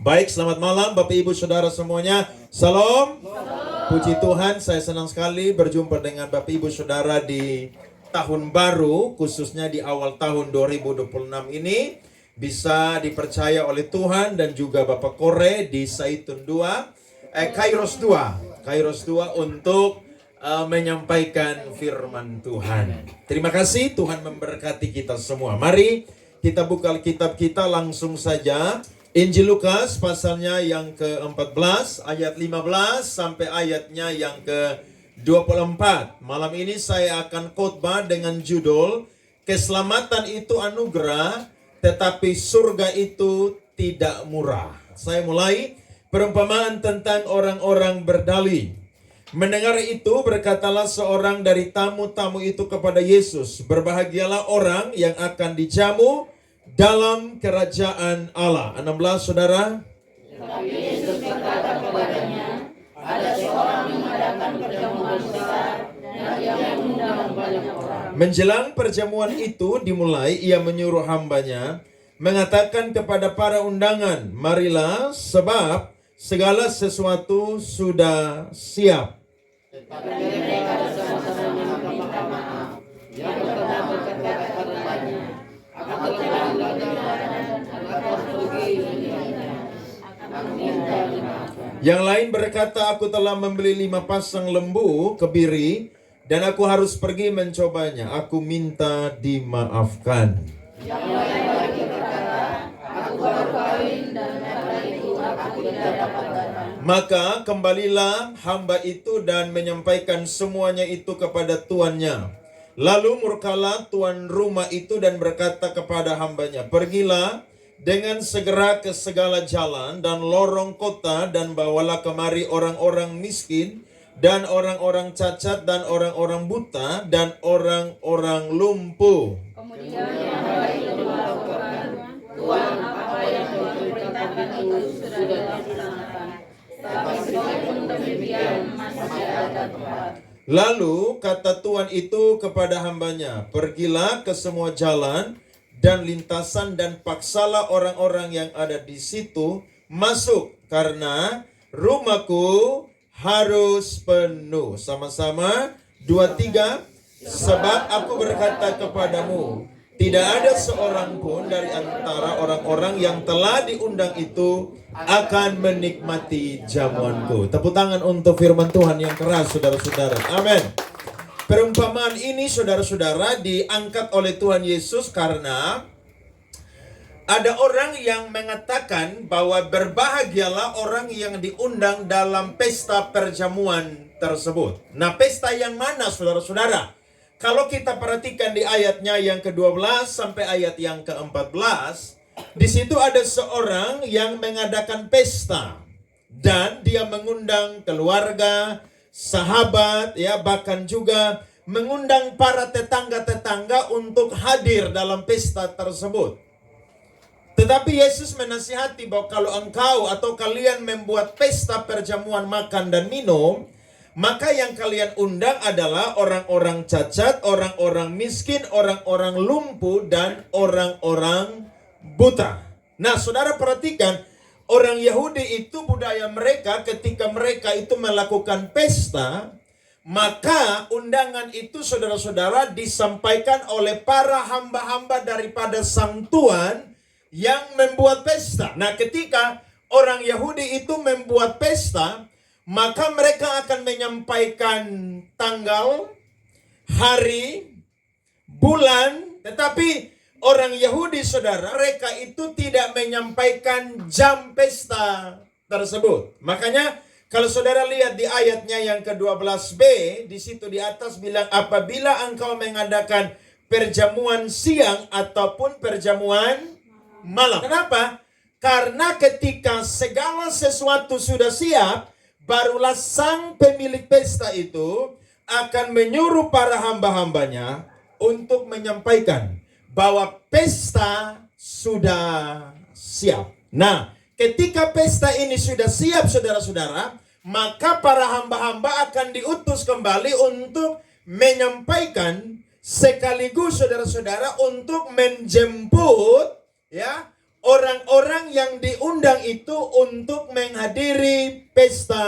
Baik, selamat malam Bapak Ibu Saudara semuanya. Salam. Puji Tuhan, saya senang sekali berjumpa dengan Bapak Ibu Saudara di tahun baru, khususnya di awal tahun 2026 ini. Bisa dipercaya oleh Tuhan dan juga Bapak Kore di Zaitun 2, Kairos 2 untuk menyampaikan firman Tuhan. Terima kasih, Tuhan memberkati kita semua. Mari kita buka kitab kita langsung saja. Injil Lukas pasalnya yang ke-14 ayat 15 sampai ayatnya yang ke-24. Malam ini saya akan khotbah dengan judul Keselamatan itu anugerah, tetapi surga itu tidak murah. Saya mulai perumpamaan tentang orang-orang berdalih. Mendengar itu berkatalah seorang dari tamu-tamu itu kepada Yesus, "Berbahagialah orang yang akan dijamu dalam kerajaan Allah." 16 saudara. Tetapi Yesus berkata kepadanya, "Ada seorang yang mengadakan perjamuan besar dan ia mengundang banyak orang." Menjelang perjamuan itu dimulai, ia menyuruh hambanya mengatakan kepada para undangan, "Marilah, sebab segala sesuatu sudah siap." Tetapi mereka bersama-sama meminta maaf. Yang pertama berkata kepadanya, "Aku telah melakukan dan aku pergi menyembahnya. Aku minta dimaafkan." Yang lain berkata, "Aku telah membeli 5 pasang lembu kebiri dan aku harus pergi mencobanya. Aku minta dimaafkan." Yang lain lagi berkata, "Aku baru kawin dan karena itu aku tidak dapat datang." Maka kembalilah hamba itu dan menyampaikan semuanya itu kepada tuannya. Lalu murkalah tuan rumah itu dan berkata kepada hambanya, "Pergilah dengan segera ke segala jalan dan lorong kota dan bawalah kemari orang-orang miskin dan orang-orang cacat dan orang-orang buta dan orang-orang lumpuh." Kemudian yang lain melakukan, "Tuhan, apa yang Tuhan perintahkan itu sudah dilaksanakan. Tapi meskipun demikian masih ada tempat." Lalu kata Tuhan itu kepada hambanya, "Pergilah ke semua jalan dan lintasan dan paksalah orang-orang yang ada di situ masuk, karena rumahku harus penuh." Sama-sama, 2, 3. "Sebab aku berkata kepadamu, tidak ada seorang pun dari antara orang-orang yang telah diundang itu akan menikmati jamuanku." Tepuk tangan untuk firman Tuhan yang keras, saudara-saudara. Amin. Perumpamaan ini, saudara-saudara, diangkat oleh Tuhan Yesus karena ada orang yang mengatakan bahwa berbahagialah orang yang diundang dalam pesta perjamuan tersebut. Nah, pesta yang mana, saudara-saudara? Kalau kita perhatikan di ayatnya yang ke-12 sampai ayat yang ke-14, di situ ada seorang yang mengadakan pesta dan dia mengundang keluarga, sahabat, ya, bahkan juga mengundang para tetangga-tetangga untuk hadir dalam pesta tersebut. Tetapi Yesus menasihati bahwa kalau engkau atau kalian membuat pesta perjamuan makan dan minum, maka yang kalian undang adalah orang-orang cacat, orang-orang miskin, orang-orang lumpuh, dan orang-orang buta. Nah, saudara perhatikan, orang Yahudi itu budaya mereka ketika mereka itu melakukan pesta, maka undangan itu, saudara-saudara, disampaikan oleh para hamba-hamba daripada sang tuan yang membuat pesta. Nah, ketika orang Yahudi itu membuat pesta, maka mereka akan menyampaikan tanggal, hari, bulan, tetapi orang Yahudi, saudara, mereka itu tidak menyampaikan jam pesta tersebut. Makanya kalau saudara lihat di ayatnya yang ke-12b, di situ di atas bilang, "Apabila engkau mengadakan perjamuan siang ataupun perjamuan malam." Kenapa? Karena ketika segala sesuatu sudah siap, barulah sang pemilik pesta itu akan menyuruh para hamba-hambanya untuk menyampaikan bahwa pesta sudah siap. Nah, ketika pesta ini sudah siap, saudara-saudara, maka para hamba-hamba akan diutus kembali untuk menyampaikan sekaligus, saudara-saudara, untuk menjemput, ya, orang-orang yang diundang itu untuk menghadiri pesta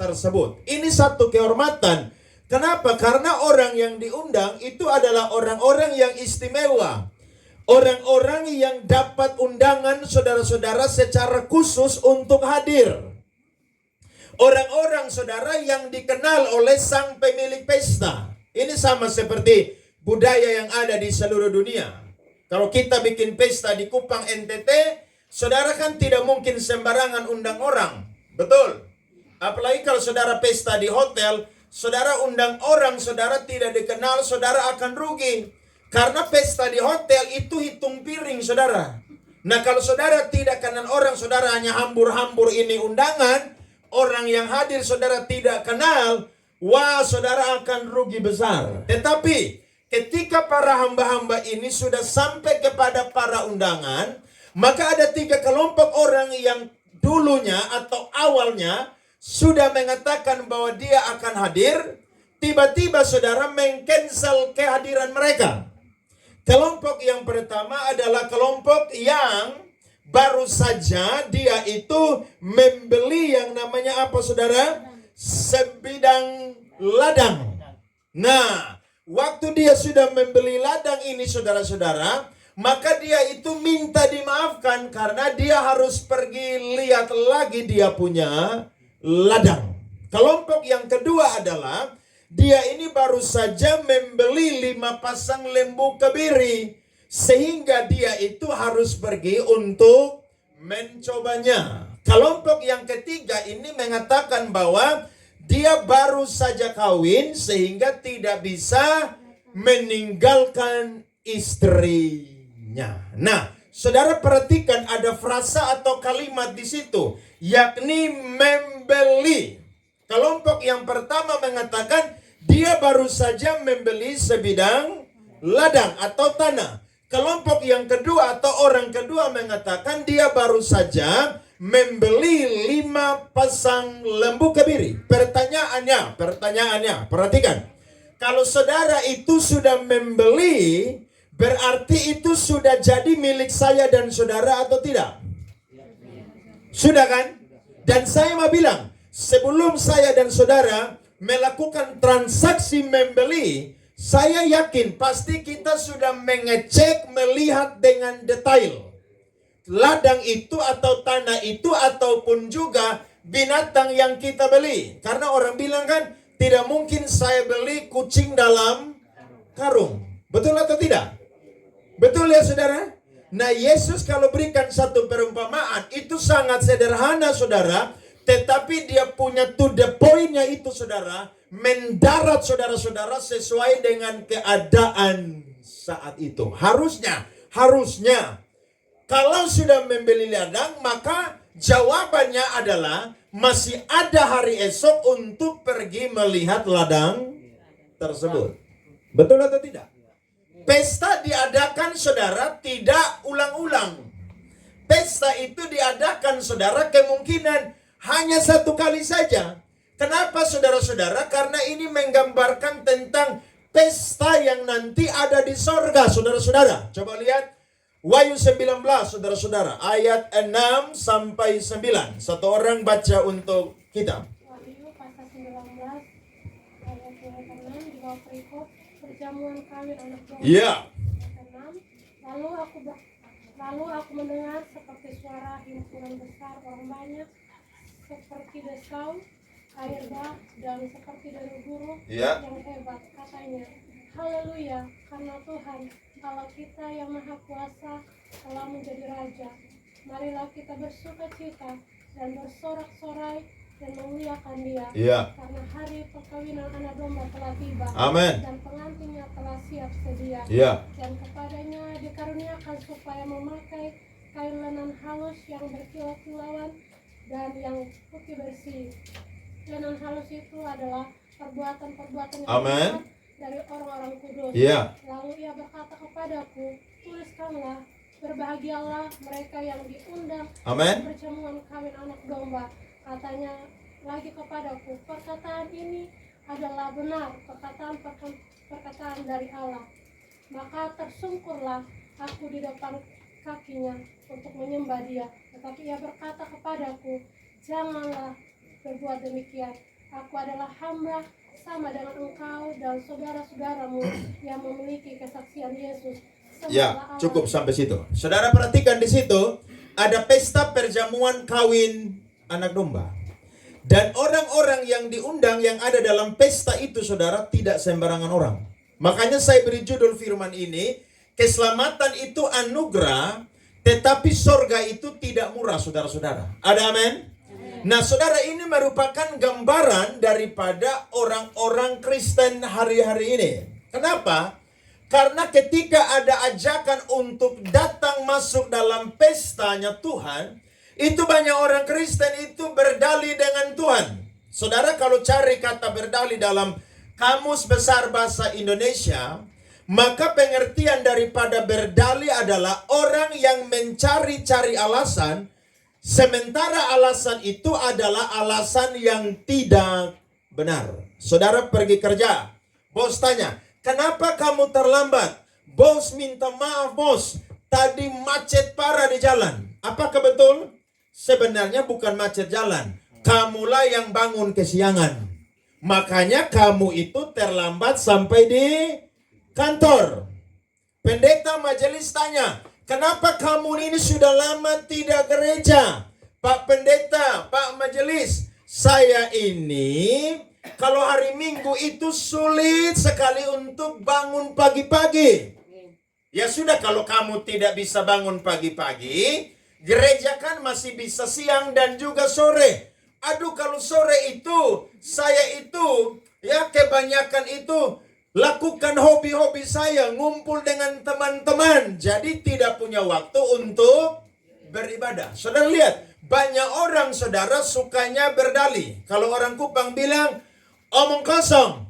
tersebut. Ini satu kehormatan. Kenapa? Karena orang yang diundang itu adalah orang-orang yang istimewa. Orang-orang yang dapat undangan saudara-saudara secara khusus untuk hadir. Orang-orang saudara yang dikenal oleh sang pemilik pesta. Ini sama seperti budaya yang ada di seluruh dunia. Kalau kita bikin pesta di Kupang NTT, saudara kan tidak mungkin sembarangan undang orang. Betul? Apalagi kalau saudara pesta di hotel, saudara undang orang, saudara tidak dikenal, saudara akan rugi. Karena pesta di hotel itu hitung piring, saudara. Nah, kalau saudara tidak kenal orang, saudara hanya hambur-hambur ini undangan, orang yang hadir saudara tidak kenal, wah, saudara akan rugi besar. Tetapi ketika para hamba-hamba ini sudah sampai kepada para undangan, maka ada 3 kelompok orang yang dulunya atau awalnya sudah mengatakan bahwa dia akan hadir, tiba-tiba saudara meng-cancel kehadiran mereka. Kelompok yang pertama adalah kelompok yang baru saja dia itu membeli yang namanya apa, saudara? Sebidang ladang. Nah, waktu dia sudah membeli ladang ini, saudara-saudara, maka dia itu minta dimaafkan karena dia harus pergi lihat lagi dia punya ladang. Kelompok yang kedua adalah dia ini baru saja membeli 5 pasang lembu kebiri, sehingga dia itu harus pergi untuk mencobanya. Kelompok yang ketiga ini mengatakan bahwa dia baru saja kawin sehingga tidak bisa meninggalkan istrinya. Nah, saudara perhatikan ada frasa atau kalimat di situ, yakni membeli. Kelompok yang pertama mengatakan dia baru saja membeli sebidang ladang atau tanah. Kelompok yang kedua atau orang kedua mengatakan dia baru saja membeli 5 pasang lembu kebiri. Pertanyaannya, perhatikan. Kalau saudara itu sudah membeli, berarti itu sudah jadi milik saya dan saudara atau tidak? Sudah kan? Dan saya mau bilang, sebelum saya dan saudara melakukan transaksi membeli, saya yakin pasti kita sudah mengecek, melihat dengan detail ladang itu atau tanah itu ataupun juga binatang yang kita beli. Karena orang bilang kan, tidak mungkin saya beli kucing dalam karung. Betul atau tidak? Betul ya, saudara? Nah, Yesus kalau berikan satu perumpamaan itu sangat sederhana, saudara, tetapi dia punya to the point-nya itu, saudara, mendarat saudara-saudara sesuai dengan keadaan saat itu. Harusnya kalau sudah membeli ladang, maka jawabannya adalah masih ada hari esok untuk pergi melihat ladang tersebut. Betul atau tidak? Pesta diadakan, saudara, tidak ulang-ulang. Pesta itu diadakan, saudara, kemungkinan hanya 1 kali saja. Kenapa, saudara-saudara? Karena ini menggambarkan tentang pesta yang nanti ada di sorga, saudara-saudara. Coba lihat Wahyu 19, saudara-saudara, ayat 6 sampai 9. Satu orang baca untuk kita. Wahyu pasal 19 ayat 6 di bawah perikop perjamuan kawin anak domba. Iya. Ayat 6. Lalu aku mendengar seperti suara himpunan besar orang banyak, seperti desau air bah dan seperti dari guru Iya. yang hebat. Katanya, haleluya, karena Tuhan Allah kita yang maha kuasa telah menjadi raja. Marilah kita bersuka cita dan bersorak-sorai dan memuliakan dia. Iya. Karena hari perkawinan anak domba telah tiba. Amin. Dan pengantinnya telah siap sedia. Iya. Dan kepadanya dikaruniakan supaya memakai kain lenan halus yang berkilau-kilauan dan yang putih bersih. Lenan halus itu adalah perbuatan-perbuatan yang Amin. benar dari orang-orang kudus. Iya. Lalu ia berkata kepadaku, tuliskanlah, berbahagialah mereka yang diundang Amin. perjamuan kawin anak domba. Katanya lagi kepadaku, perkataan ini adalah benar, perkataan dari Allah. Maka tersungkurlah aku di depan kakinya untuk menyembah Dia. Tetapi ia berkata kepadaku, janganlah berbuat demikian. Aku adalah hamba sama dengan engkau dan saudara-saudaramu yang memiliki kesaksian Yesus. Ya, cukup sampai situ. Saudara perhatikan di situ ada pesta perjamuan kawin anak domba. Dan orang-orang yang diundang yang ada dalam pesta itu, saudara, tidak sembarangan orang. Makanya saya beri judul firman ini, keselamatan itu anugerah, tetapi sorga itu tidak murah, saudara-saudara. Ada amin? Nah, saudara, ini merupakan gambaran daripada orang-orang Kristen hari-hari ini. Kenapa? Karena ketika ada ajakan untuk datang masuk dalam pestanya Tuhan, itu banyak orang Kristen itu berdalih dengan Tuhan. Saudara, kalau cari kata berdalih dalam Kamus Besar Bahasa Indonesia, maka pengertian daripada berdalih adalah orang yang mencari-cari alasan, sementara alasan itu adalah alasan yang tidak benar. Saudara pergi kerja, bos tanya, kenapa kamu terlambat? Bos minta maaf bos, tadi macet parah di jalan. Apakah betul? Sebenarnya bukan macet jalan, kamulah yang bangun kesiangan. Makanya kamu itu terlambat sampai di kantor. Pendeta majelis tanya, kenapa kamu ini sudah lama tidak gereja? Pak Pendeta, Pak Majelis, saya ini kalau hari Minggu itu sulit sekali untuk bangun pagi-pagi. Ya sudah, kalau kamu tidak bisa bangun pagi-pagi, gereja kan masih bisa siang dan juga sore. Aduh, kalau sore itu, saya itu, ya kebanyakan itu lakukan hobi-hobi saya, ngumpul dengan teman-teman. Jadi tidak punya waktu untuk beribadah. Saudara lihat, banyak orang saudara sukanya berdalih. Kalau orang Kupang bilang, omong kosong.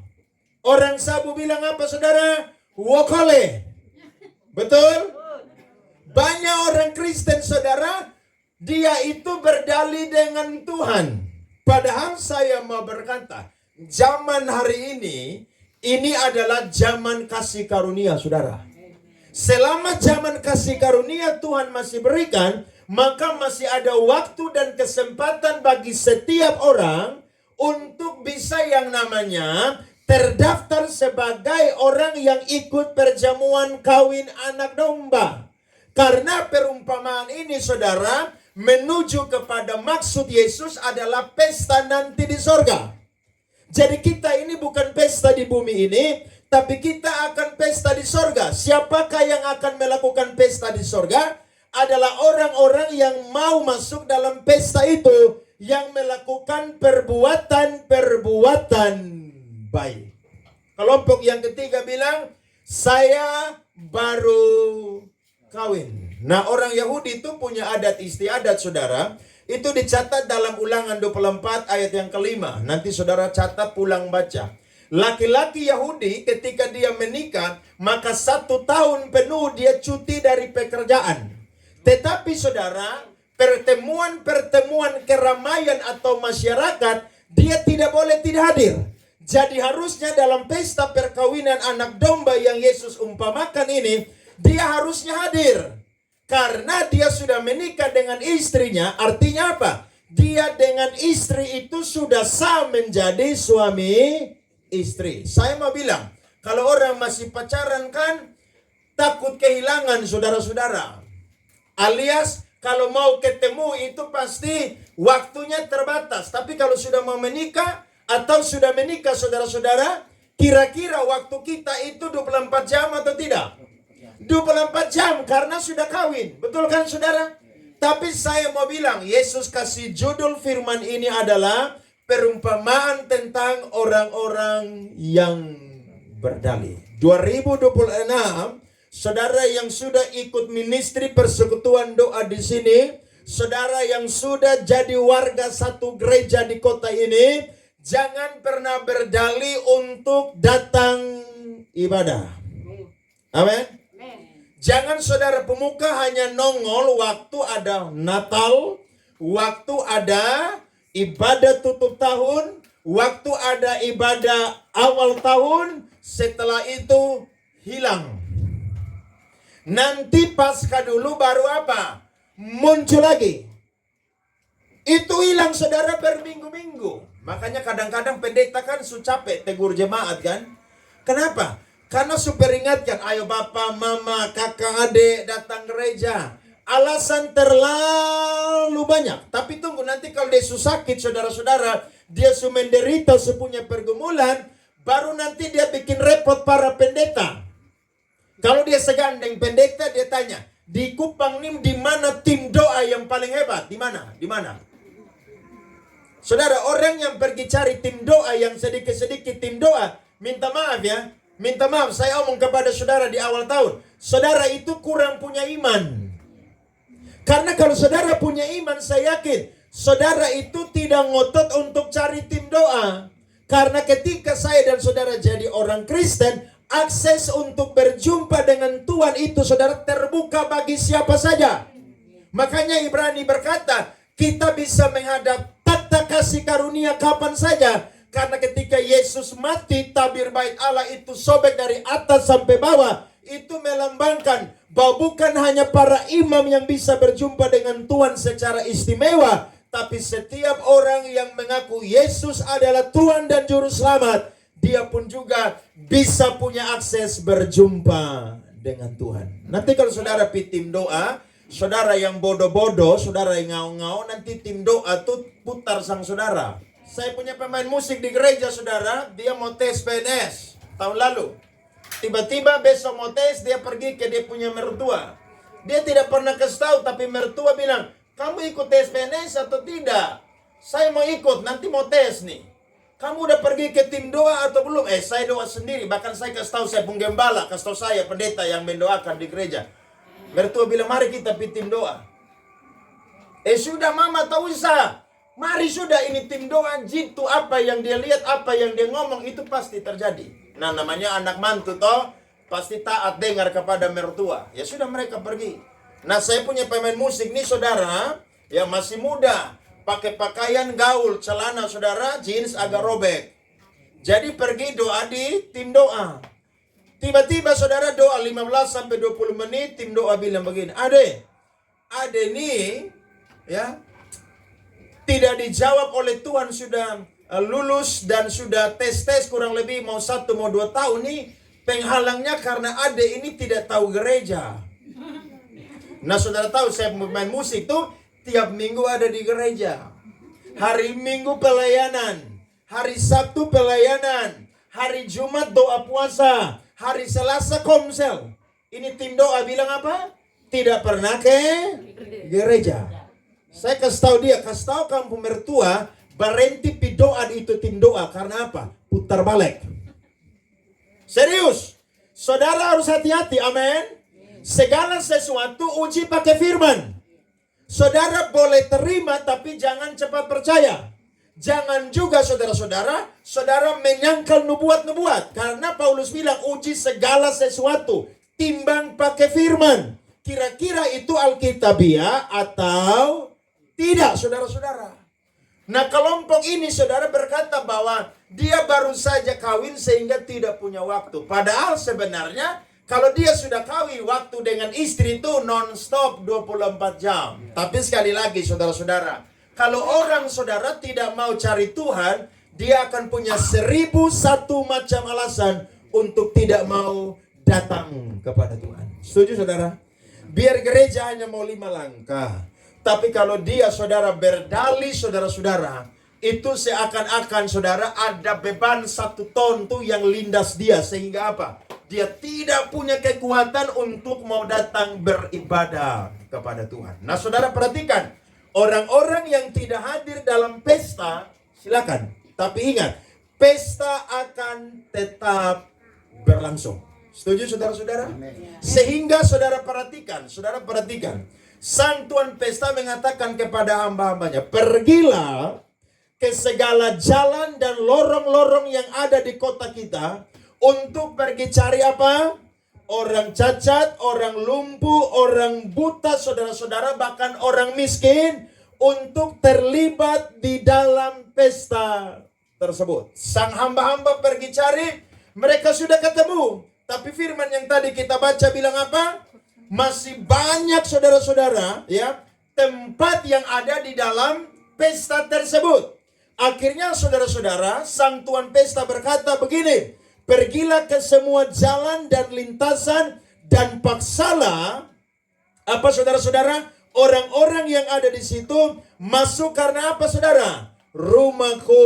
Orang Sabu bilang apa saudara? Wokole. Betul? Banyak orang Kristen saudara, dia itu berdalih dengan Tuhan. Padahal saya mau berkata, zaman hari ini adalah zaman kasih karunia, saudara. Selama zaman kasih karunia Tuhan masih berikan, maka masih ada waktu dan kesempatan bagi setiap orang untuk bisa yang namanya terdaftar sebagai orang yang ikut perjamuan kawin anak domba. Karena perumpamaan ini, saudara, menuju kepada maksud Yesus adalah pesta nanti di sorga. Jadi kita ini bukan pesta di bumi ini, tapi kita akan pesta di sorga. Siapakah yang akan melakukan pesta di sorga? Adalah orang-orang yang mau masuk dalam pesta itu, yang melakukan perbuatan-perbuatan baik. Kelompok yang ketiga bilang, saya baru kawin. Nah, orang Yahudi itu punya adat istiadat, saudara. Itu dicatat dalam Ulangan 24 ayat yang kelima. Nanti saudara catat, pulang baca. Laki-laki Yahudi ketika dia menikah, maka 1 tahun penuh dia cuti dari pekerjaan. Tetapi saudara, pertemuan-pertemuan keramaian atau masyarakat, dia tidak boleh tidak hadir. Jadi harusnya dalam pesta perkawinan anak domba yang Yesus umpamakan ini, dia harusnya hadir. Karena dia sudah menikah dengan istrinya, artinya apa? Dia dengan istri itu sudah sah menjadi suami istri. Saya mau bilang, kalau orang masih pacaran kan takut kehilangan saudara-saudara. Alias kalau mau ketemu itu pasti waktunya terbatas. Tapi kalau sudah mau menikah atau sudah menikah saudara-saudara, kira-kira waktu kita itu 24 jam atau tidak? 24 jam karena sudah kawin. Betul kan saudara? Tapi saya mau bilang, Yesus kasih judul firman ini adalah perumpamaan tentang orang-orang yang berdalih. 2026, saudara yang sudah ikut ministry persekutuan doa di sini, saudara yang sudah jadi warga satu gereja di kota ini, jangan pernah berdalih untuk datang ibadah. Amin. Jangan saudara pemuka hanya nongol waktu ada Natal, waktu ada ibadah tutup tahun, waktu ada ibadah awal tahun, setelah itu hilang. Nanti pasca dulu baru apa? muncul lagi. Itu hilang saudara berminggu-minggu. Makanya kadang-kadang pendeta kan capek tegur jemaat kan. Kenapa? Karena super ingatkan, ayo bapak, mama, kakak, adik datang gereja. Alasan terlalu banyak. Tapi tunggu, nanti kalau dia sakit saudara-saudara, dia menderita sepunya pergumulan, baru nanti dia bikin repot para pendeta. Kalau dia segandeng pendeta, dia tanya, di Kupang ini di mana tim doa yang paling hebat? Di mana? Di mana? Saudara, orang yang pergi cari tim doa yang sedikit-sedikit tim doa, minta maaf ya. Minta maaf, saya omong kepada saudara di awal tahun. Saudara itu kurang punya iman. Karena kalau saudara punya iman, saya yakin saudara itu tidak ngotot untuk cari tim doa. Karena ketika saya dan saudara jadi orang Kristen, akses untuk berjumpa dengan Tuhan itu saudara terbuka bagi siapa saja. Makanya Ibrani berkata, kita bisa menghadap tata kasih karunia kapan saja. Karena ketika Yesus mati, tabir bait Allah itu sobek dari atas sampai bawah. Itu melambangkan bahwa bukan hanya para imam yang bisa berjumpa dengan Tuhan secara istimewa, tapi setiap orang yang mengaku Yesus adalah Tuhan dan Juru Selamat, dia pun juga bisa punya akses berjumpa dengan Tuhan. Nanti kalau saudara tim doa, saudara yang bodoh-bodoh, saudara yang ngau-ngau, nanti tim doa tuh putar sang saudara. Saya punya pemain musik di gereja saudara, dia mau tes PNS tahun lalu. Tiba-tiba besok mau tes, dia pergi ke dia punya mertua. Dia tidak pernah kasih tahu, tapi mertua bilang, kamu ikut tes PNS atau tidak? Saya mau ikut, nanti mau tes nih. Kamu udah pergi ke tim doa atau belum? Saya doa sendiri, bahkan saya kasih tahu saya penggembala, kasih tahu saya pendeta yang mendoakan di gereja. Mertua bilang, mari kita pergi tim doa. Sudah mama, tak usah. Mari sudah, ini tim doa, jitu apa yang dia lihat, apa yang dia ngomong, itu pasti terjadi. Nah, namanya anak mantu toh, pasti taat dengar kepada mertua. Ya sudah, mereka pergi. Nah, saya punya pemain musik nih saudara, yang masih muda, pakai pakaian gaul, celana saudara, jeans agak robek. Jadi pergi doa di tim doa. Tiba-tiba saudara doa 15-20 menit, tim doa bilang begini, Ade nih, ya, tidak dijawab oleh Tuhan, sudah lulus dan sudah tes kurang lebih mau 1 mau 2 tahun nih. Penghalangnya karena Ade ini tidak tahu gereja. Nah saudara tahu saya main musik tuh tiap minggu ada di gereja. Hari Minggu pelayanan, hari Sabtu pelayanan, hari Jumat doa puasa, hari Selasa komsel. Ini tim doa bilang apa? Tidak pernah ke gereja. Saya kasih tahu dia, kasih tahu kampung mertua, berhenti pi doa itu tim doa. Karena apa? Putar balik. Serius. Saudara harus hati-hati, amin. Segala sesuatu uji pakai firman. Saudara boleh terima, tapi jangan cepat percaya. Jangan juga saudara-saudara, saudara menyangkal nubuat-nubuat. Karena Paulus bilang, uji segala sesuatu, timbang pakai firman. Kira-kira itu Alkitabiah atau tidak, saudara-saudara. Nah, kelompok ini saudara berkata bahwa dia baru saja kawin sehingga tidak punya waktu. Padahal sebenarnya kalau dia sudah kawin, waktu dengan istri itu non-stop 24 jam. Tapi sekali lagi saudara-saudara, kalau orang saudara tidak mau cari Tuhan, dia akan punya 1001 macam alasan untuk tidak mau datang kepada Tuhan. Setuju saudara? Biar gereja hanya mau 5 langkah. Tapi kalau dia saudara berdalih saudara-saudara, itu seakan-akan saudara ada beban 1 ton tuh yang lindas dia. Sehingga apa? Dia tidak punya kekuatan untuk mau datang beribadah kepada Tuhan. Nah saudara perhatikan, orang-orang yang tidak hadir dalam pesta, silakan. Tapi ingat, pesta akan tetap berlangsung. Setuju saudara-saudara? Sehingga saudara perhatikan, Sang Tuhan pesta mengatakan kepada hamba-hambanya, pergilah ke segala jalan dan lorong-lorong yang ada di kota kita untuk pergi cari apa? Orang cacat, orang lumpuh, orang buta, saudara-saudara, bahkan orang miskin untuk terlibat di dalam pesta tersebut. Sang hamba-hamba pergi cari, mereka sudah ketemu. Tapi firman yang tadi kita baca bilang apa? masih banyak saudara-saudara ya tempat yang ada di dalam pesta tersebut. Akhirnya saudara-saudara, sang tuan pesta berkata begini, pergilah ke semua jalan dan lintasan dan paksalah apa saudara-saudara, orang-orang yang ada di situ masuk karena apa saudara? Rumahku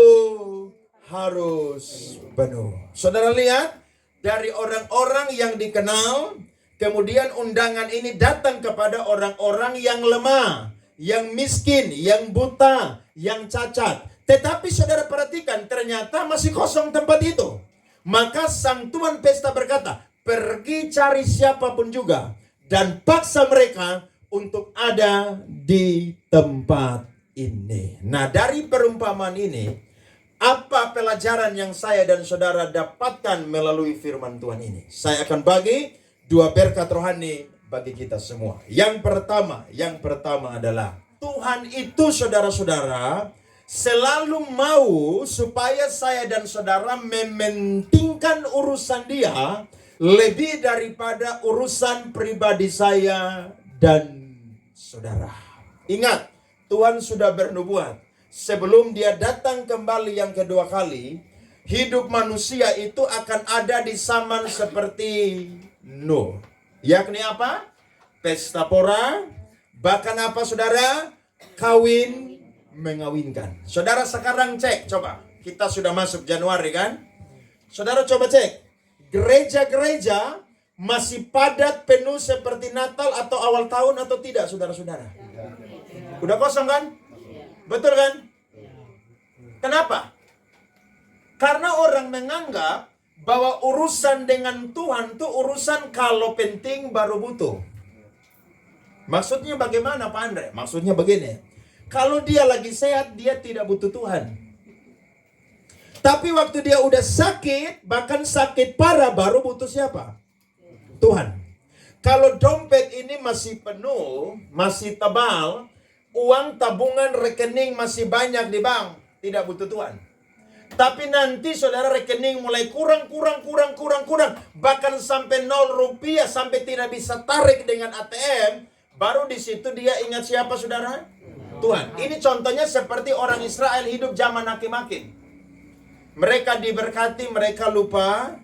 harus penuh. Saudara lihat, dari orang-orang yang dikenal, kemudian undangan ini datang kepada orang-orang yang lemah, yang miskin, yang buta, yang cacat. Tetapi saudara perhatikan, ternyata masih kosong tempat itu. Maka sang tuan pesta berkata, pergi cari siapapun juga dan paksa mereka untuk ada di tempat ini. Nah, dari perumpamaan ini, apa pelajaran yang saya dan saudara dapatkan melalui firman Tuhan ini? Saya akan bagi 2 berkat rohani bagi kita semua. Yang pertama adalah Tuhan itu saudara-saudara selalu mau supaya saya dan saudara mementingkan urusan Dia lebih daripada urusan pribadi saya dan saudara. Ingat, Tuhan sudah bernubuat. Sebelum Dia datang kembali yang kedua kali, hidup manusia itu akan ada di zaman seperti Nuh. Yakni apa? Pesta pora, bahkan apa saudara? Kawin mengawinkan. Saudara sekarang cek, coba. Kita sudah masuk Januari kan? Saudara coba cek. Gereja-gereja masih padat penuh seperti Natal atau awal tahun atau tidak saudara-saudara? Udah kosong kan? Betul kan? Kenapa? Karena orang menganggap bahwa urusan dengan Tuhan itu urusan kalau penting baru butuh. Maksudnya bagaimana Pak Andre? Maksudnya begini. Kalau dia lagi sehat, dia tidak butuh Tuhan. Tapi waktu dia udah sakit, bahkan sakit parah, baru butuh siapa? Tuhan. Kalau dompet ini masih penuh, masih tebal, uang tabungan rekening masih banyak di bank, tidak butuh Tuhan. Tapi nanti saudara rekening mulai kurang, bahkan sampai 0 rupiah, sampai tidak bisa tarik dengan ATM, baru di situ dia ingat siapa saudara? Tuhan. Ini contohnya seperti orang Israel hidup zaman hakim-hakim. Mereka diberkati, mereka lupa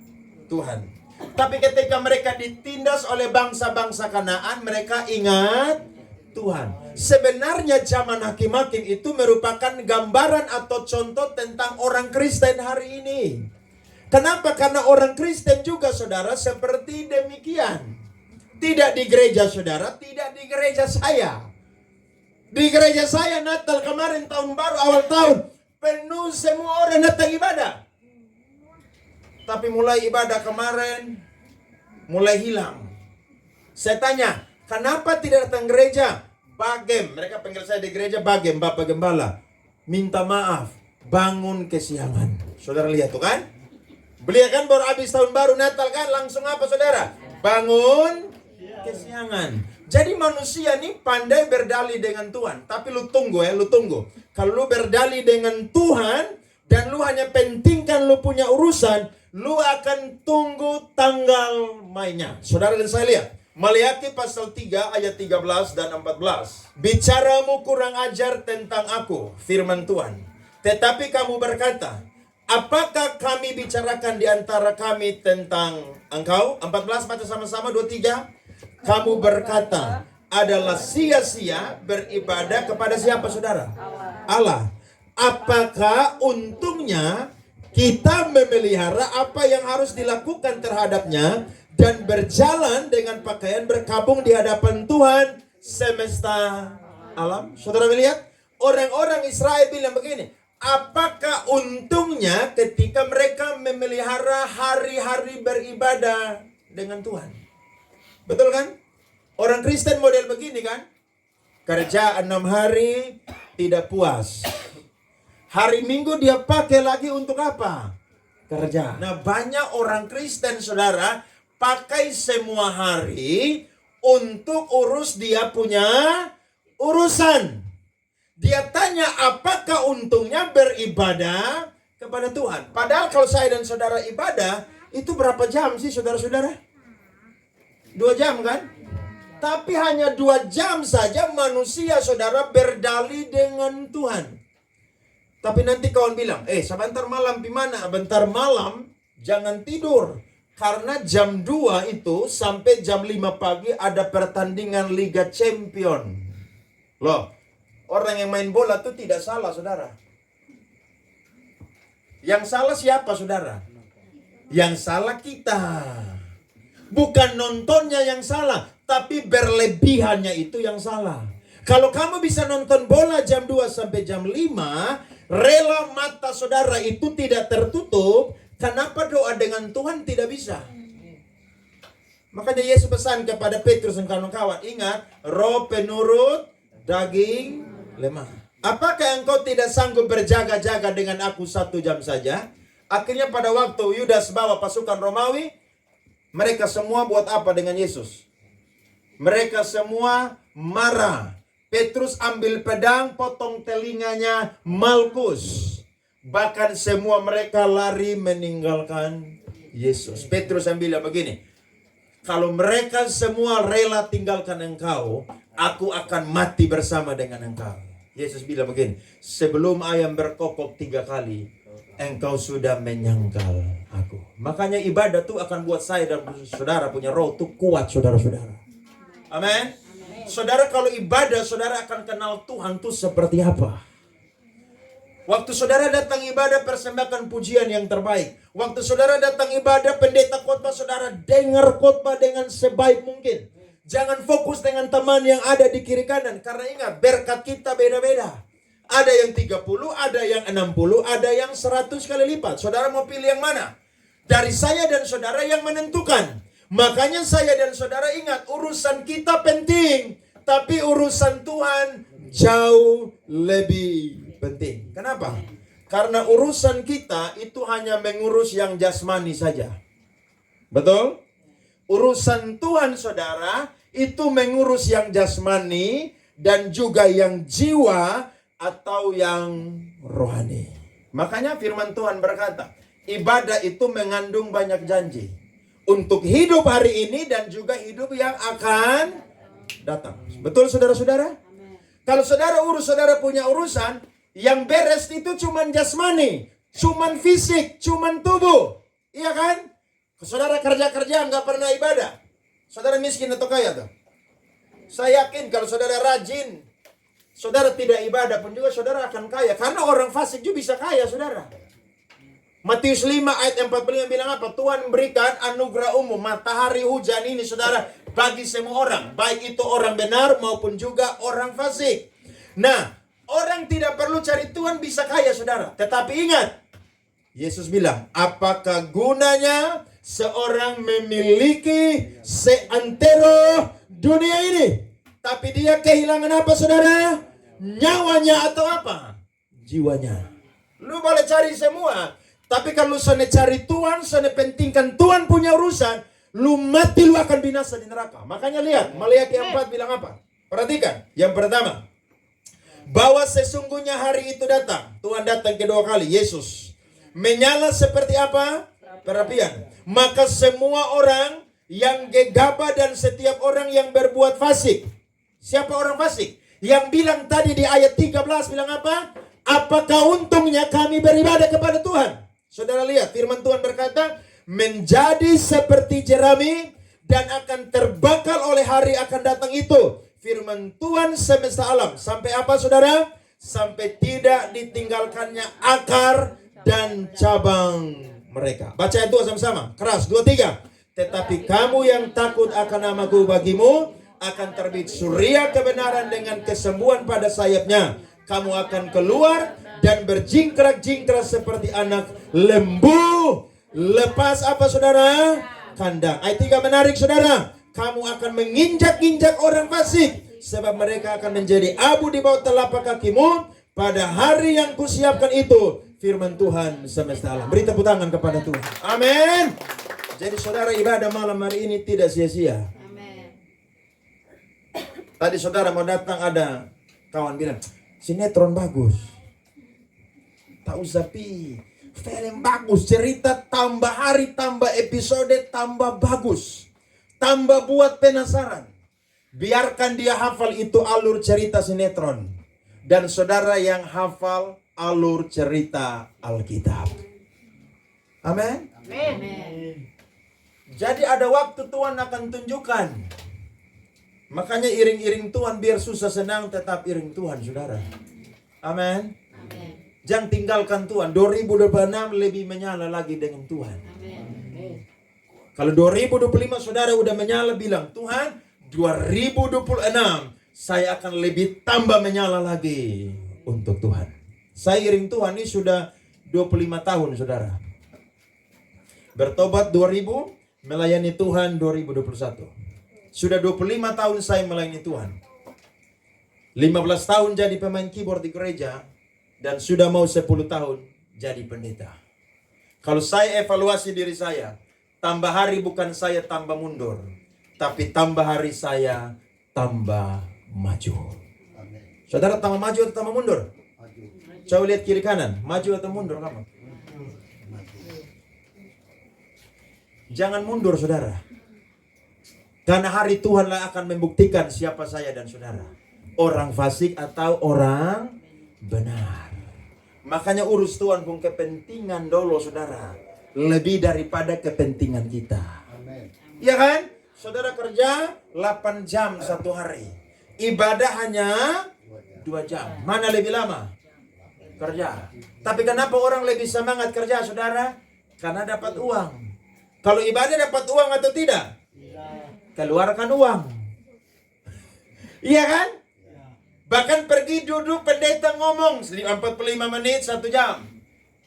Tuhan. Tapi ketika mereka ditindas oleh bangsa-bangsa Kanaan, mereka ingat Tuhan. Sebenarnya zaman hakim-hakim itu merupakan gambaran atau contoh tentang orang Kristen hari ini. Kenapa? Karena orang Kristen juga saudara seperti demikian. Tidak di gereja saudara, tidak di gereja saya. Di gereja saya Natal kemarin, tahun baru, awal tahun, penuh semua orang datang ibadah. Tapi mulai ibadah kemarin, mulai hilang. Saya tanya, kenapa tidak datang gereja? Bagem, mereka panggil saya di gereja Bagem, Bapak Gembala. Minta maaf, bangun kesiangan. Saudara lihat tuh kan? Beliau kan baru habis tahun baru Natal kan, langsung apa saudara? Bangun kesiangan. Jadi manusia ini pandai berdalih dengan Tuhan. Tapi lu tunggu. Kalau lu berdalih dengan Tuhan, dan lu hanya pentingkan lu punya urusan, lu akan tunggu tanggal mainnya. Saudara dan saya lihat. Maliaki pasal 3 ayat 13 dan 14. Bicaramu kurang ajar tentang aku, firman Tuhan. Tetapi kamu berkata, apakah kami bicarakan di antara kami tentang engkau? 14 baca sama-sama, 2-3. Kamu berkata, adalah sia-sia beribadah kepada siapa saudara? Allah. Apakah untungnya kita memelihara apa yang harus dilakukan terhadapnya dan berjalan dengan pakaian berkabung di hadapan Tuhan semesta alam? Saudara melihat? Orang-orang Israel bilang begini, apakah untungnya ketika mereka memelihara hari-hari beribadah dengan Tuhan? Betul kan? Orang Kristen model begini kan? Kerja 6 hari, tidak puas. Hari Minggu dia pakai lagi untuk apa? Kerja. Nah, banyak orang Kristen saudara pakai semua hari untuk urus dia punya urusan. Dia tanya apakah untungnya beribadah kepada Tuhan. Padahal kalau saya dan saudara ibadah, itu berapa jam sih saudara-saudara? 2 jam kan? Tapi hanya 2 jam saja manusia saudara berdalih dengan Tuhan. Tapi nanti kawan bilang, sebentar malam di mana? Bentar malam jangan tidur. Karena jam 2 itu sampai jam 5 pagi ada pertandingan Liga Champion. Loh, orang yang main bola itu tidak salah saudara. Yang salah siapa saudara? Yang salah kita. Bukan nontonnya yang salah, tapi berlebihannya itu yang salah. Kalau kamu bisa nonton bola jam 2 sampai jam 5, rela mata saudara itu tidak tertutup, kenapa doa dengan Tuhan tidak bisa? Makanya Yesus pesan kepada Petrus dan kawan-kawan, ingat, roh penurut, daging lemah. Apakah engkau tidak sanggup berjaga-jaga dengan aku 1 jam saja? Akhirnya pada waktu Yudas bawa pasukan Romawi, mereka semua buat apa dengan Yesus? Mereka semua marah. Petrus ambil pedang, potong telinganya Malkus. Bahkan semua mereka lari meninggalkan Yesus. Petrus yang bilang begini, kalau mereka semua rela tinggalkan engkau, aku akan mati bersama dengan engkau. Yesus bilang begini, sebelum ayam berkokok 3 kali, engkau sudah menyangkal aku. Makanya ibadah itu akan buat saya dan saudara punya roh itu kuat, saudara-saudara. Amin. Saudara kalau ibadah, saudara akan kenal Tuhan itu seperti apa. Waktu saudara datang ibadah, persembahkan pujian yang terbaik. Waktu saudara datang ibadah, pendeta khotbah, saudara dengar khotbah dengan sebaik mungkin. Jangan fokus dengan teman yang ada di kiri kanan. Karena ingat, berkat kita beda-beda. Ada yang 30, ada yang 60, ada yang 100 kali lipat. Saudara mau pilih yang mana? Dari saya dan saudara yang menentukan. Makanya saya dan saudara ingat, urusan kita penting. Tapi urusan Tuhan jauh lebih penting. Kenapa? Karena urusan kita itu hanya mengurus yang jasmani saja. Betul? Urusan Tuhan saudara itu mengurus yang jasmani dan juga yang jiwa atau yang rohani. Makanya firman Tuhan berkata, ibadah itu mengandung banyak janji. Untuk hidup hari ini dan juga hidup yang akan datang. Betul saudara-saudara? Kalau saudara saudara punya urusan, yang beres itu cuman jasmani, cuman fisik, cuman tubuh. Iya kan? Saudara kerja-kerja nggak pernah ibadah. Saudara miskin atau kaya tuh? Saya yakin kalau saudara rajin, saudara tidak ibadah pun juga saudara akan kaya. Karena orang fasik juga bisa kaya saudara. Matius 5 ayat 45 bilang apa? Tuhan memberikan anugerah umum, matahari, hujan ini saudara, bagi semua orang. Baik itu orang benar maupun juga orang fasik. Nah, orang tidak perlu cari Tuhan bisa kaya saudara. Tetapi ingat, Yesus bilang, apakah gunanya seorang memiliki seantero dunia ini, tapi dia kehilangan apa saudara? Nyawanya atau apa? Jiwanya. Lu boleh cari semua, tapi kalau sana cari Tuhan, sana pentingkan Tuhan punya urusan, lu mati lu akan binasa di neraka. Makanya lihat, Maliaki 4 bilang apa? Perhatikan, yang pertama, bahwa sesungguhnya hari itu datang. Tuhan datang kedua kali, Yesus. Menyala seperti apa? Perapian. Maka semua orang yang gegabah dan setiap orang yang berbuat fasik. Siapa orang fasik? Yang bilang tadi di ayat 13 bilang apa? Apakah untungnya kami beribadah kepada Tuhan? Saudara lihat, firman Tuhan berkata, menjadi seperti jerami dan akan terbakar oleh hari akan datang itu. Firman Tuhan semesta alam. Sampai apa saudara? Sampai tidak ditinggalkannya akar dan cabang mereka. Baca itu sama-sama. Keras, 2, 3. Tetapi kamu yang takut akan namaku, bagimu akan terbit surya kebenaran dengan kesembuhan pada sayapnya. Kamu akan keluar dan berjingkrak-jingkrak seperti anak lembu. Lepas apa saudara? Kandang. Ayat 3 menarik saudara. Kamu akan menginjak-injak orang fasik, sebab mereka akan menjadi abu di bawah telapak kakimu pada hari yang kusiapkan itu. Firman Tuhan semesta alam. Beri tepuk tangan kepada Tuhan. Amin. Jadi saudara, ibadah malam hari ini tidak sia-sia. Tadi saudara mau datang, ada kawan bilang, sinetron bagus. Tak usah pi. Film bagus, cerita tambah hari, tambah episode, tambah bagus. Tambah buat penasaran. Biarkan dia hafal itu alur cerita sinetron. Dan saudara yang hafal alur cerita Alkitab. Amin. Jadi ada waktu Tuhan akan tunjukkan. Makanya iring-iring Tuhan biar susah senang tetap iring Tuhan, saudara. Amin. Jangan tinggalkan Tuhan. 2026 lebih menyala lagi dengan Tuhan. Kalau 2025 saudara udah menyala, bilang, Tuhan 2026 saya akan lebih tambah menyala lagi untuk Tuhan. Saya iring Tuhan ini sudah 25 tahun, saudara. Bertobat 2000, melayani Tuhan 2021. Sudah 25 tahun saya melayani Tuhan. 15 tahun jadi pemain keyboard di gereja. Dan sudah mau 10 tahun jadi pendeta. Kalau saya evaluasi diri saya, tambah hari bukan saya tambah mundur. Tapi tambah hari saya tambah maju. Saudara tambah maju atau tambah mundur? Coba lihat kiri kanan, maju atau mundur kamu? Jangan mundur, saudara. Karena hari Tuhan akan membuktikan siapa saya dan saudara. Orang fasik atau orang benar. Makanya urus Tuhan pun kepentingan dulu, saudara. Lebih daripada kepentingan kita. Iya kan? Saudara kerja 8 jam satu hari. Ibadah hanya 2 jam. Mana lebih lama? Kerja. Tapi kenapa orang lebih semangat kerja, saudara? Karena dapat uang. Kalau ibadah dapat uang atau tidak? Keluarkan uang. Iya kan? Bahkan pergi duduk pendeta ngomong 45 menit 1 jam.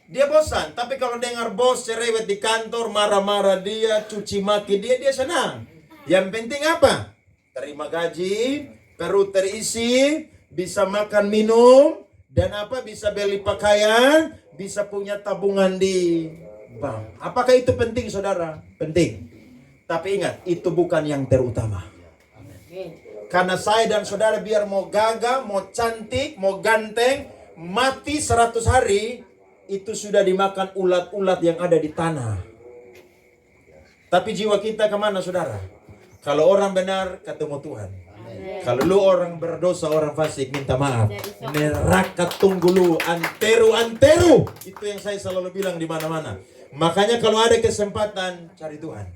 Dia bosan. Tapi kalau dengar bos cerewet di kantor, marah-marah dia, cuci maki dia senang. Yang penting apa? Terima gaji, perut terisi, bisa makan minum, dan apa, bisa beli pakaian, bisa punya tabungan di bank. Apakah itu penting, saudara? Penting. Tapi ingat, itu bukan yang terutama. Karena saya dan saudara biar mau gagah, mau cantik, mau ganteng, mati 100 hari, itu sudah dimakan ulat-ulat yang ada di tanah. Tapi jiwa kita kemana, saudara? Kalau orang benar, ketemu Tuhan. Kalau lu orang berdosa, orang fasik, minta maaf. Neraka tunggu lu, anteru. Itu yang saya selalu bilang di mana-mana. Makanya kalau ada kesempatan, cari Tuhan.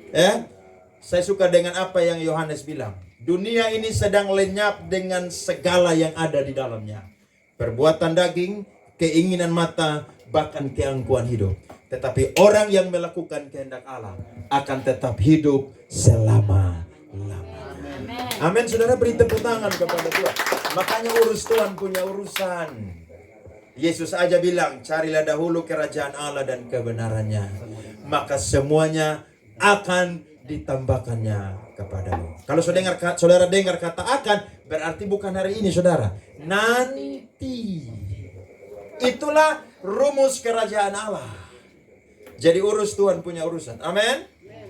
Ya, saya suka dengan apa yang Yohanes bilang. Dunia ini sedang lenyap dengan segala yang ada di dalamnya. Perbuatan daging, keinginan mata, bahkan keangkuhan hidup. Tetapi orang yang melakukan kehendak Allah akan tetap hidup selama-lamanya. Amin, saudara, beri tepuk tangan kepada Tuhan. Makanya urus Tuhan punya urusan. Yesus aja bilang, carilah dahulu kerajaan Allah dan kebenarannya. Maka semuanya akan ditambahkannya kepadamu. Kalau saudara dengar kata akan, berarti bukan hari ini, saudara. Nanti. Itulah rumus kerajaan Allah. Jadi urus Tuhan punya urusan. Amin.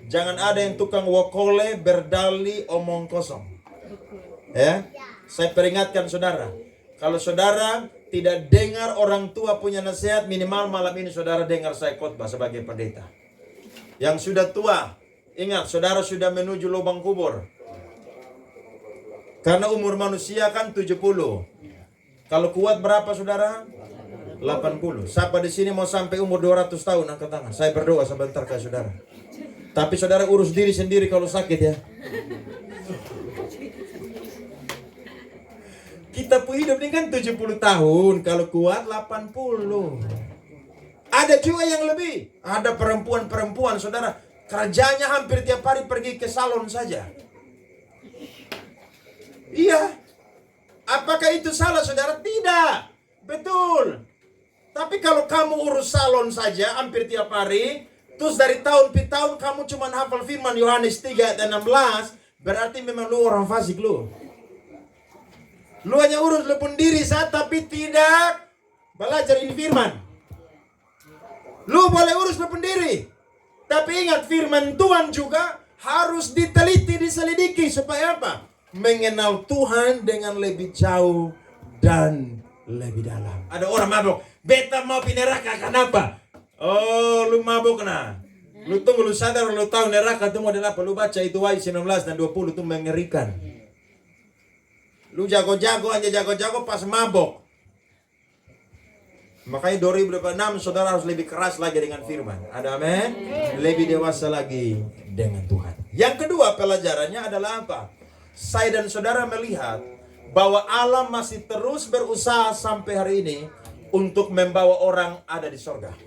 Jangan ada yang tukang wokole, berdali, omong kosong. Ya. Saya peringatkan saudara. Kalau saudara tidak dengar orang tua punya nasihat, minimal malam ini saudara dengar saya khotbah sebagai pendeta. Yang sudah tua, ingat, saudara sudah menuju lubang kubur. Karena umur manusia kan 70. Kalau kuat berapa, saudara? 80. Siapa di sini mau sampai umur 200 tahun, angkat tangan. Saya berdoa sebentar ke saudara. Tapi saudara urus diri sendiri kalau sakit, ya. Kita pun hidup ini kan 70 tahun. Kalau kuat 80. Ada juga yang lebih. Ada perempuan-perempuan, saudara, kerjanya hampir tiap hari pergi ke salon saja. Iya. Apakah itu salah, saudara? Tidak. Betul. Tapi kalau kamu urus salon saja hampir tiap hari, terus dari tahun ke tahun kamu cuma hafal firman Yohanes 3 dan 16, berarti memang lu orang fasik lu. Lu hanya urus lu pun diri saat, tapi tidak belajar ini firman. Lu boleh urus lu pendiri, tapi ingat firman Tuhan juga harus diteliti, diselidiki supaya apa? Mengenal Tuhan dengan lebih jauh dan lebih dalam. Ada orang mabuk, beta mau pindah neraka, kenapa? Oh, lu mabuk nah. Lu tunggu, lu sadar, lu tahu neraka itu model apa? Lu baca itu Wahyu 19 dan 20 itu mengerikan. Lu jago-jago aja jago-jago pas mabok. Makanya 2026 saudara harus lebih keras lagi dengan firman. Ada amin? Lebih dewasa lagi dengan Tuhan. Yang kedua pelajarannya adalah apa? Saya dan saudara melihat bahwa Allah masih terus berusaha sampai hari ini untuk membawa orang ada di sorga.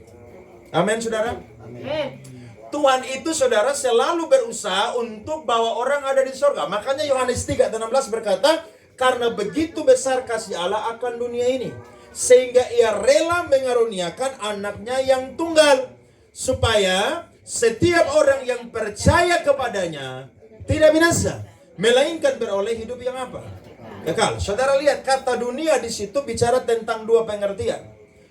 Amin saudara? Amin. Tuhan itu saudara selalu berusaha untuk bawa orang ada di sorga. Makanya Yohanes 3:16 berkata, karena begitu besar kasih Allah akan dunia ini, sehingga ia rela mengaruniakan anaknya yang tunggal, supaya setiap orang yang percaya kepadanya tidak binasa, melainkan beroleh hidup yang apa? Kekal. Saudara lihat kata dunia di situ bicara tentang dua pengertian.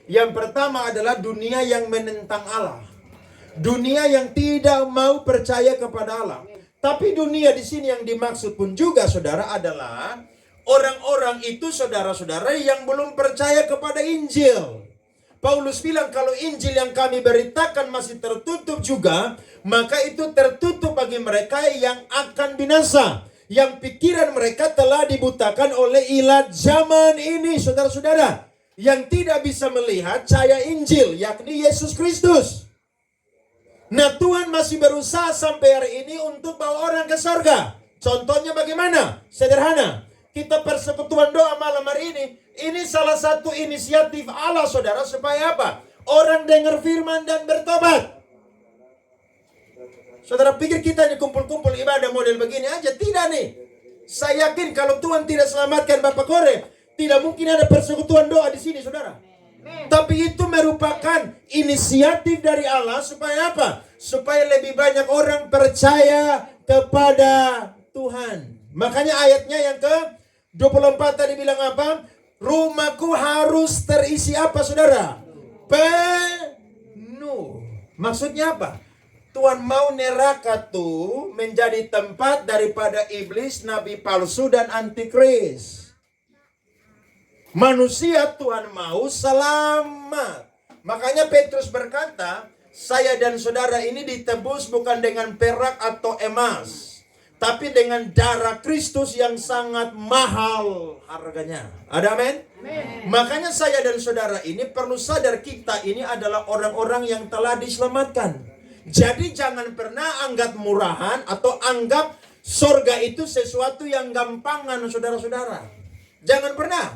Yang pertama adalah dunia yang menentang Allah. Dunia yang tidak mau percaya kepada Allah. Tapi dunia di sini yang dimaksud pun juga saudara adalah orang-orang itu saudara-saudara yang belum percaya kepada Injil. Paulus bilang kalau Injil yang kami beritakan masih tertutup juga, maka itu tertutup bagi mereka yang akan binasa. Yang pikiran mereka telah dibutakan oleh ilat zaman ini, saudara-saudara. Yang tidak bisa melihat cahaya Injil, yakni Yesus Kristus. Nah, Tuhan masih berusaha sampai hari ini untuk bawa orang ke surga. Contohnya bagaimana? Sederhana. Kita persekutuan doa malam hari ini. Ini salah satu inisiatif Allah saudara. Supaya apa? Orang dengar firman dan bertobat. Saudara pikir kita ini kumpul-kumpul ibadah model begini aja? Tidak nih. Saya yakin kalau Tuhan tidak selamatkan Bapak Kore, tidak mungkin ada persekutuan doa di sini saudara. Tapi itu merupakan inisiatif dari Allah. Supaya apa? Supaya lebih banyak orang percaya kepada Tuhan. Makanya ayatnya yang ke 24 tadi bilang apa? Rumahku harus terisi apa saudara? Penuh. Maksudnya apa? Tuhan mau neraka tuh menjadi tempat daripada iblis, nabi palsu dan antikris. Manusia Tuhan mau selamat. Makanya Petrus berkata, saya dan saudara ini ditebus bukan dengan perak atau emas, tapi dengan darah Kristus yang sangat mahal harganya. Ada amin? Makanya saya dan saudara ini perlu sadar kita ini adalah orang-orang yang telah diselamatkan. Jadi jangan pernah anggap murahan atau anggap surga itu sesuatu yang gampangan saudara-saudara. Jangan pernah.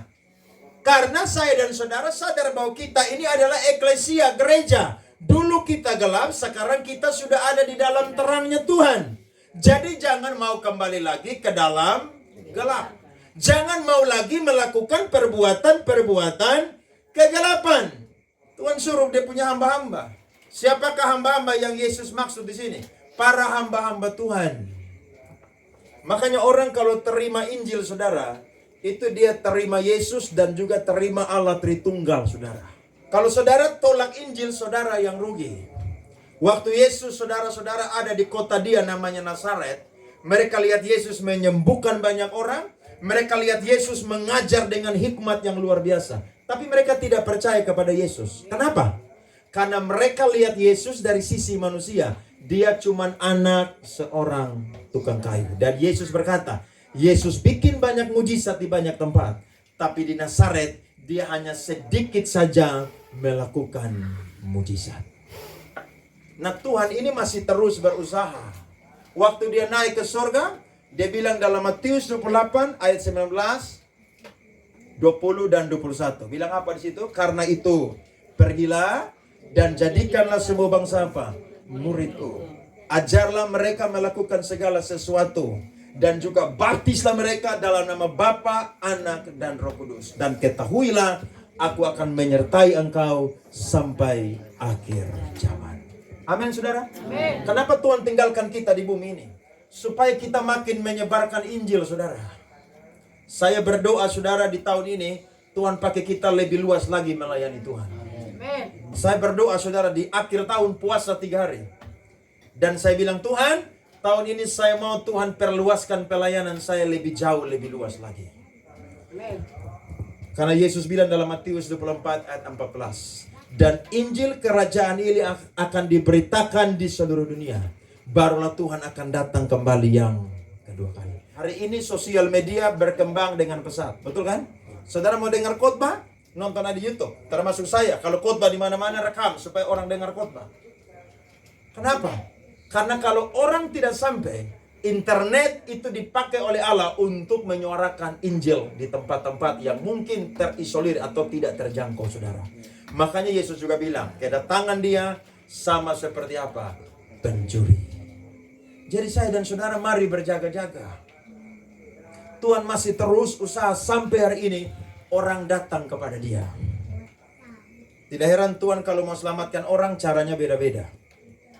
Karena saya dan saudara sadar bahwa kita ini adalah eklesia, gereja. Dulu kita gelap, sekarang kita sudah ada di dalam terangnya Tuhan. Jadi jangan mau kembali lagi ke dalam gelap. Jangan mau lagi melakukan perbuatan-perbuatan kegelapan. Tuhan suruh dia punya hamba-hamba. Siapakah hamba-hamba yang Yesus maksud di sini? Para hamba-hamba Tuhan. Makanya orang kalau terima Injil saudara, itu dia terima Yesus dan juga terima Allah Tritunggal saudara. Kalau saudara tolak Injil, saudara yang rugi. Waktu Yesus saudara-saudara ada di kota dia namanya Nazaret, mereka lihat Yesus menyembuhkan banyak orang, mereka lihat Yesus mengajar dengan hikmat yang luar biasa. Tapi mereka tidak percaya kepada Yesus. Kenapa? Karena mereka lihat Yesus dari sisi manusia. Dia cuman anak seorang tukang kayu. Dan Yesus berkata, Yesus bikin banyak mujizat di banyak tempat. Tapi di Nazaret, dia hanya sedikit saja melakukan mujizat. Nah, Tuhan ini masih terus berusaha. Waktu dia naik ke surga, dia bilang dalam Matius 28 ayat 19, 20 dan 21. Bilang apa di situ? Karena itu, pergilah dan jadikanlah semua bangsa apa? Muridku. Ajarlah mereka melakukan segala sesuatu. Dan juga baptislah mereka dalam nama Bapa, Anak, dan Roh Kudus. Dan ketahuilah, aku akan menyertai engkau sampai akhir zaman. Amin saudara? Amin. Kenapa Tuhan tinggalkan kita di bumi ini? Supaya kita makin menyebarkan Injil saudara. Saya berdoa saudara di tahun ini, Tuhan pakai kita lebih luas lagi melayani Tuhan. Amin. Saya berdoa saudara di akhir tahun puasa 3 hari. Dan saya bilang Tuhan, tahun ini saya mau Tuhan perluaskan pelayanan saya lebih jauh, lebih luas lagi. Amin. Karena Yesus bilang dalam Matius 24 ayat 14. Dan Injil kerajaan ini akan diberitakan di seluruh dunia. Barulah Tuhan akan datang kembali yang kedua kali. Hari ini sosial media berkembang dengan pesat, betul kan? Saudara mau dengar khotbah? Nonton di YouTube. Termasuk saya, kalau khotbah di mana-mana rekam supaya orang dengar khotbah. Kenapa? Karena kalau orang tidak sampai, internet itu dipakai oleh Allah untuk menyuarakan Injil di tempat-tempat yang mungkin terisolir atau tidak terjangkau, saudara. Makanya Yesus juga bilang, kedatangan dia sama seperti apa? Pencuri. Jadi saya dan saudara mari berjaga-jaga. Tuhan masih terus usaha sampai hari ini orang datang kepada dia. Tidak heran Tuhan kalau mau selamatkan orang caranya beda-beda.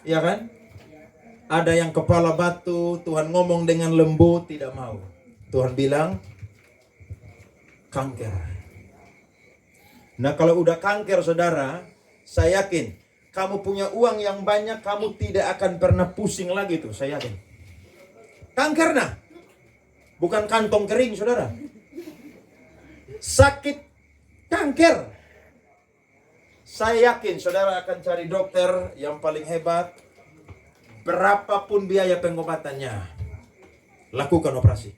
Iya kan? Ada yang kepala batu, Tuhan ngomong dengan lembut, tidak mau. Tuhan bilang, kanker. Nah kalau udah kanker saudara, saya yakin, kamu punya uang yang banyak, kamu tidak akan pernah pusing lagi tuh, saya yakin. Kanker nah, bukan kantong kering saudara. Sakit kanker. Saya yakin saudara akan cari dokter yang paling hebat. Berapapun biaya pengobatannya, lakukan operasi.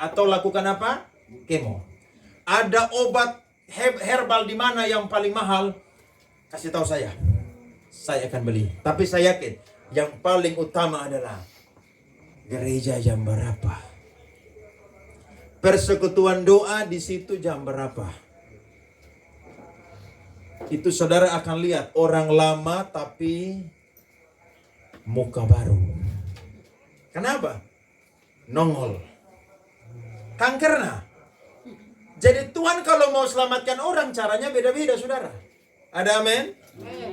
Atau lakukan apa? Kemo. Ada obat herbal di mana yang paling mahal? Kasih tahu saya akan beli. Tapi saya yakin yang paling utama adalah gereja jam berapa? Persekutuan doa di situ jam berapa? Itu saudara akan lihat orang lama tapi muka baru. Kenapa? Nongol. Kanker nah. Jadi Tuhan kalau mau selamatkan orang caranya beda-beda saudara. Ada amin?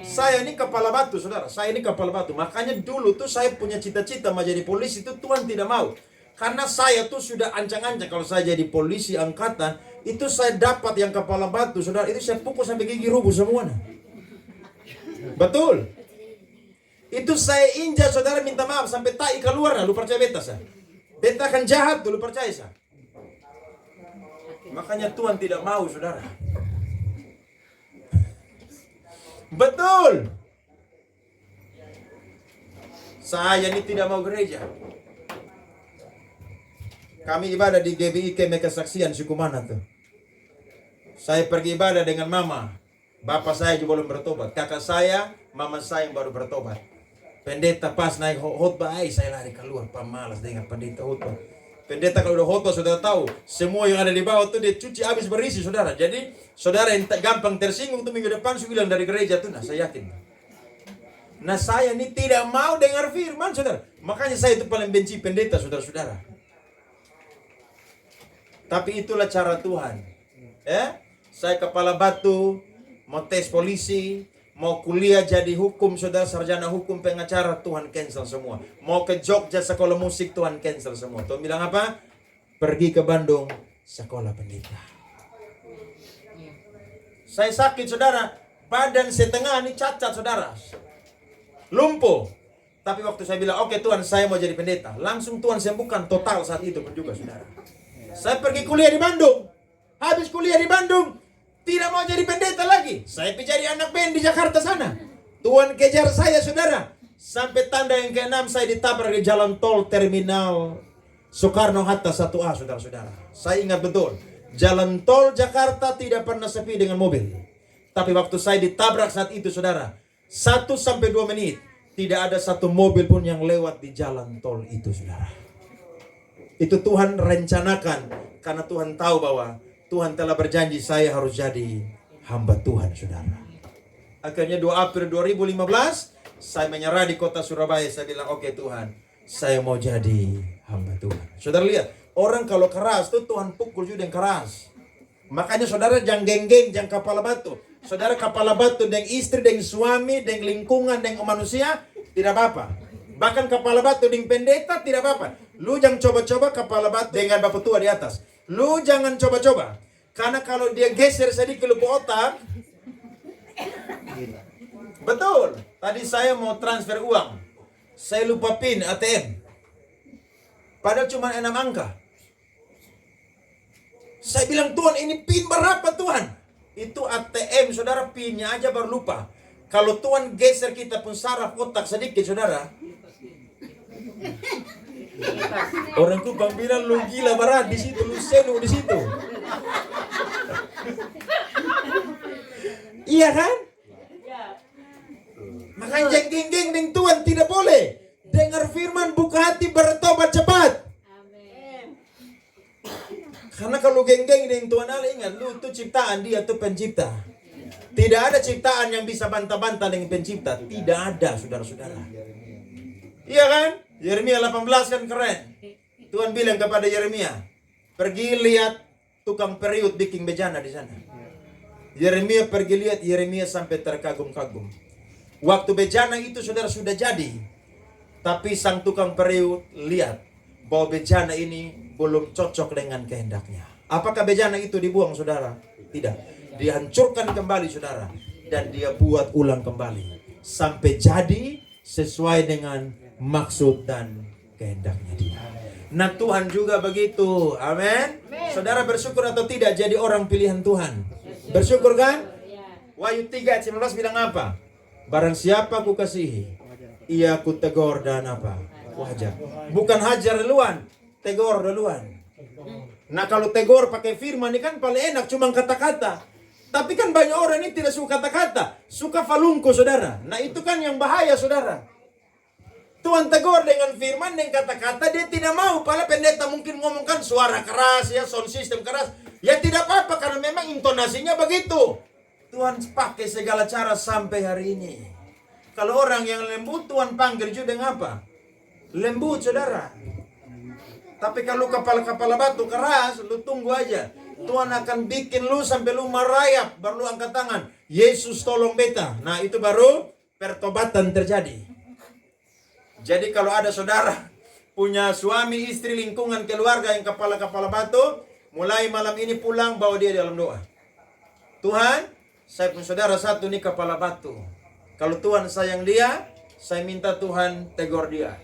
Saya ini kepala batu saudara. Saya ini kepala batu. Makanya dulu tuh saya punya cita-cita mau jadi polisi, itu Tuhan tidak mau. Karena saya tuh sudah ancang-ancang kalau saya jadi polisi angkatan, itu saya dapat yang kepala batu saudara. Itu saya pukul sampai gigi rubuh semua. Betul. Itu saya injak saudara, minta maaf sampai tai keluar lah. Lu percaya beta saya? Beta akan jahat dulu, percaya saya. Makanya Tuhan tidak mau saudara. Betul. Saya ini tidak mau gereja. Kami ibadah di GBI Keme Kesaksian suku mana tuh. Saya pergi ibadah dengan mama. Bapak saya juga belum bertobat. Kakak saya, mama saya yang baru bertobat. Pendeta pas naik khotbah, saya lari keluar, pemalas dengan pendeta khotbah. Pendeta kalau udah khotbah saudara tahu, semua yang ada di bawah tuh dia cuci habis berisi saudara. Jadi saudara yang gampang tersinggung tuh minggu depan sudah bilang dari gereja tuh, nah saya yakin. Nah saya ini tidak mau dengar firman saudara. Makanya saya itu paling benci pendeta saudara-saudara. Tapi itulah cara Tuhan. Saya kepala batu, mau tes polisi, mau kuliah jadi hukum, saudara sarjana hukum pengacara, Tuhan cancel semua. Mau ke Jogja sekolah musik, Tuhan cancel semua. Tuhan bilang apa? Pergi ke Bandung, sekolah pendeta. Saya sakit saudara, badan setengah ini cacat saudara. Lumpuh. Tapi waktu saya bilang, oke Tuhan saya mau jadi pendeta, langsung Tuhan sembuhkan total saat itu pun juga saudara. Saya pergi kuliah di Bandung. Habis kuliah di Bandung, tidak mau jadi pendeta lagi. Saya pergi jadi anak band di Jakarta sana. Tuhan kejar saya saudara. Sampai tanda yang ke-6 saya ditabrak di jalan tol terminal Soekarno-Hatta 1A saudara-saudara. Saya ingat betul. Jalan tol Jakarta tidak pernah sepi dengan mobil. Tapi waktu saya ditabrak saat itu saudara, 1 sampai 2 menit tidak ada satu mobil pun yang lewat di jalan tol itu saudara. Itu Tuhan rencanakan karena Tuhan tahu bahwa Tuhan telah berjanji saya harus jadi hamba Tuhan saudara. Akhirnya 2 April 2015 saya menyerah di kota Surabaya. Saya bilang oke Tuhan, saya mau jadi hamba Tuhan. Saudara lihat, orang kalau keras tuh Tuhan pukul juga yang keras. Makanya saudara jangan geng-geng, jangan kepala batu. Saudara kepala batu dengan istri, dengan suami, dengan lingkungan, dengan manusia tidak apa-apa. Bahkan kepala batu dengan pendeta tidak apa-apa. Lu jangan coba-coba kepala batu dengan bapak tua di atas. Lu jangan coba-coba. Karena kalau dia geser sedikit lupa otak. Betul. Tadi saya mau transfer uang. Saya lupa PIN ATM. Padahal cuma 6 angka. Saya bilang Tuhan ini PIN berapa Tuhan? Itu ATM saudara, PIN-nya aja baru lupa. Kalau Tuhan geser kita pun saraf otak sedikit saudara. Orang Kupang bilang lu gila berat di situ, lu senu di situ. Iya kan? Makanya jeng-jeng dengan Tuhan tidak boleh. Dengar firman, buka hati, bertobat cepat. Karena kalau geng-geng dengan Tuhan Allah, ingat, lu itu ciptaan, dia itu pencipta. Tidak ada ciptaan yang bisa bantah-bantah dengan pencipta. Tidak ada, saudara-saudara. Iya kan? Yeremia 18 kan keren. Tuhan bilang kepada Yeremia, pergi lihat tukang periuk bikin bejana di sana. Yeremia pergi lihat, Yeremia sampai terkagum-kagum. Waktu bejana itu saudara sudah jadi, tapi sang tukang periuk lihat bahwa bejana ini belum cocok dengan kehendaknya. Apakah bejana itu dibuang saudara? Tidak. Dihancurkan kembali saudara, dan dia buat ulang kembali sampai jadi sesuai dengan maksud dan kehendaknya dia. Nah Tuhan juga begitu. Amin. Saudara bersyukur atau tidak jadi orang pilihan Tuhan? Bersyukur kan? Wahyu 3:19 bilang apa? Barang siapa ku kasihi, ia ku tegur dan apa? Wajar. Bukan hajar duluan, tegur duluan. Nah kalau tegur pakai firman ini kan paling enak, cuma kata-kata. Tapi kan banyak orang ini tidak suka kata-kata, suka falungku saudara. Nah itu kan yang bahaya saudara. Tuhan tegur dengan firman, dengan kata-kata, dia tidak mau. Padahal pendeta mungkin ngomongkan suara keras, ya, sound system keras. Ya tidak apa-apa, karena memang intonasinya begitu. Tuhan pakai segala cara sampai hari ini. Kalau orang yang lembut, Tuhan panggil juga dengan apa? Lembut, saudara. Tapi kalau kepala-kepala batu keras, lu tunggu aja. Tuhan akan bikin lu sampai lu merayap, baru lu angkat tangan. Yesus tolong beta. Nah itu baru pertobatan terjadi. Jadi kalau ada saudara punya suami, istri, lingkungan, keluarga yang kepala-kepala batu, mulai malam ini pulang bawa dia dalam doa. Tuhan, saya punya saudara satu nih kepala batu. Kalau Tuhan sayang dia, saya minta Tuhan tegur dia.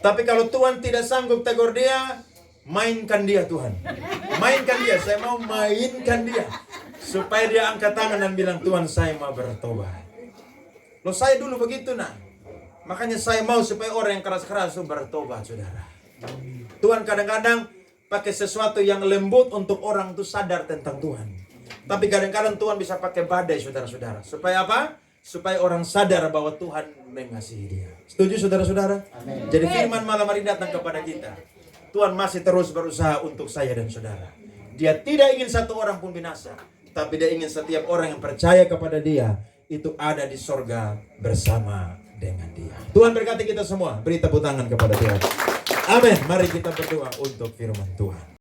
Tapi kalau Tuhan tidak sanggup tegur dia, mainkan dia Tuhan. Mainkan dia, saya mau mainkan dia. Supaya dia angkat tangan dan bilang, Tuhan saya mau bertobat. Loh saya dulu begitu nak. Makanya saya mau supaya orang yang keras-keras itu bertobat saudara. Tuhan kadang-kadang pakai sesuatu yang lembut untuk orang itu sadar tentang Tuhan. Tapi kadang-kadang Tuhan bisa pakai badai saudara-saudara. Supaya apa? Supaya orang sadar bahwa Tuhan mengasihi dia. Setuju saudara-saudara? Jadi firman malam hari datang kepada kita. Tuhan masih terus berusaha untuk saya dan saudara. Dia tidak ingin satu orang pun binasa. Tapi dia ingin setiap orang yang percaya kepada dia itu ada di sorga bersama dengan dia. Tuhan berkati kita semua. Beri tepuk tangan kepada Tuhan. Amin. Mari kita berdoa untuk firman Tuhan.